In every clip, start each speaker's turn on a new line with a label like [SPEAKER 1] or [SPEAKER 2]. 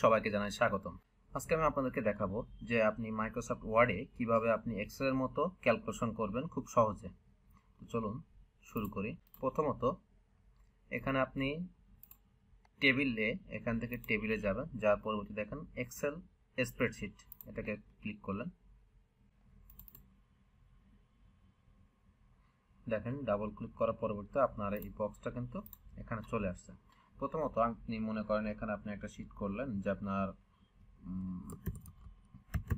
[SPEAKER 1] সবাইকে জানাই স্বাগতম। আজকে আমি আপনাদেরকে দেখাবো যে আপনি মাইক্রোসফট ওয়ার্ডে কিভাবে আপনি এক্সেলের মতো ক্যালকুলেশন করবেন খুব সহজে। তো চলুন শুরু করি। প্রথমত এখানে আপনি এখান থেকে টেবিলে যাবেন, যার পরবর্তী দেখেন এক্সেল স্প্রেডশিট, এটাকে ক্লিক করলেন। দেখেন ডাবল ক্লিক করার পরবর্তীতে আপনার এই বক্সটা কিন্তু এখানে চলে আসছে। প্রথমত আপনি মনে করেন এখানে আপনি একটা শীট করলেন যে আপনার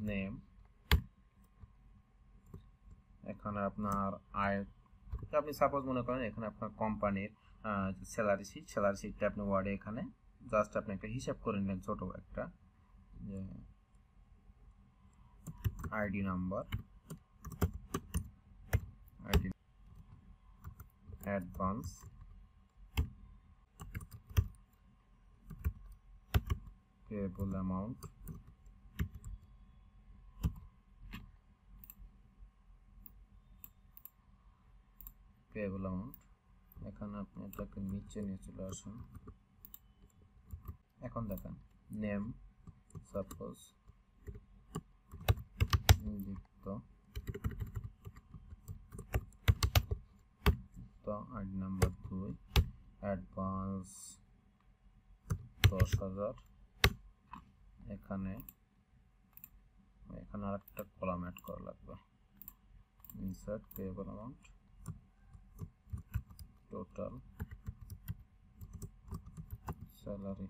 [SPEAKER 1] নেম, এখানে আপনার আয়, আপনি সাপোজ মনে করেন এখানে আপনার কোম্পানির স্যালারি শিটটা আপনি ওয়ার্ডে এখানে জাস্ট আপনি একটা হিসাব করে নিলেন, ছোট একটা যে ID number, ID advance, payable amount, payable amount. এখানে আপনি এটাকে নিচে নিয়ে চলে আসুন। এখন দেখেন name, suppose Dipta, ID number 2, advance 10,000। এখানে আরেকটা কলাম অ্যাড করা লাগবে, insert payable amount, total salary.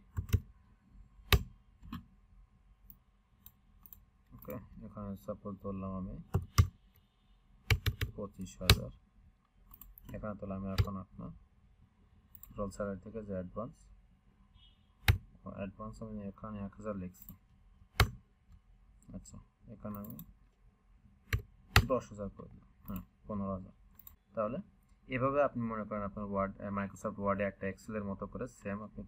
[SPEAKER 1] Okay, এখানে সাপোজ ধরলাম আমি 25,000। এখানে তাহলে আমি এখন আপনার টোটাল স্যালারি থেকে যে অ্যাডভান্স আমি এখানে 1,000 লিখছি। আচ্ছা, এখানে আমি 10,000 করে দিলাম, 15,000। তাহলে এভাবে আপনি মনে করেন আপনার মাইক্রোসফট ওয়ার্ডে একটা এক্সেলের মতো করে সেম আপনি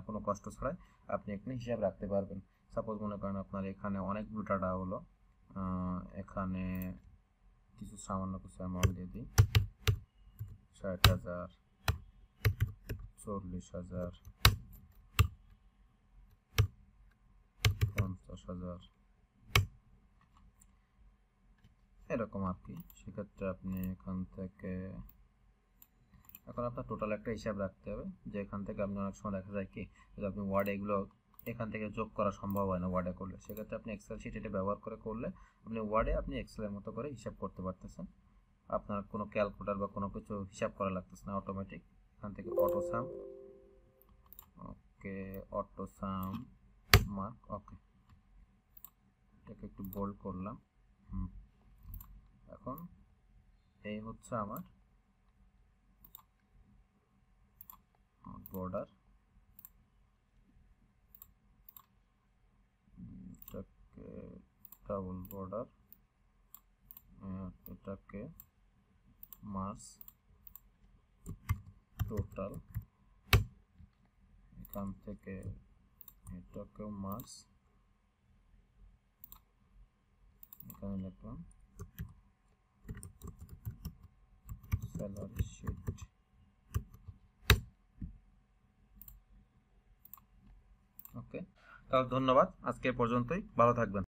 [SPEAKER 1] কোনো কষ্ট ছাড়াই আপনি এখানে হিসাব রাখতে পারবেন। সাপোজ মনে করেন আপনার এখানে অনেকগুলো ডাটা হলো, এখানে কিছু সামান্য কিছু অ্যামাউন্ট দিয়ে দিই, 60,000, 40,000, 50,000, এরকম আর কি। সেক্ষেত্রে আপনি এখান থেকে এখন আপনার টোটাল একটা হিসাব রাখতে হবে, যে এখান থেকে আপনি অনেক সময় দেখা যায় কি যদি আপনি ওয়ার্ডে এগুলো এখান থেকে যোগ করা সম্ভব হয় না ওয়ার্ডে করলে, সেক্ষেত্রে আপনি এক্সেল শিট এটা ব্যবহার করলে আপনি ওয়ার্ডে আপনি এক্সেলের মতো করে হিসাব করতে পারতেছেন। আপনার কোনো ক্যালকুলেটর বা কোনো কিছু হিসাব করা লাগতেছে না, অটোমেটিক এখান থেকে অটো সাম। ওকে, অটো সাম মার্ক। ওকে, এটাকে একটু বোল্ড করলাম। এখন এই হচ্ছে আমার বর্ডার, এটাকে ডাবল বর্ডার, এটাকে মার্স, টোটাল, এখান থেকে এটাকেও মার্স, এখানে লিখলাম স্যালারি শিট। ওকে, তাহলে ধন্যবাদ, আজকে পর্যন্তই, ভালো থাকবেন।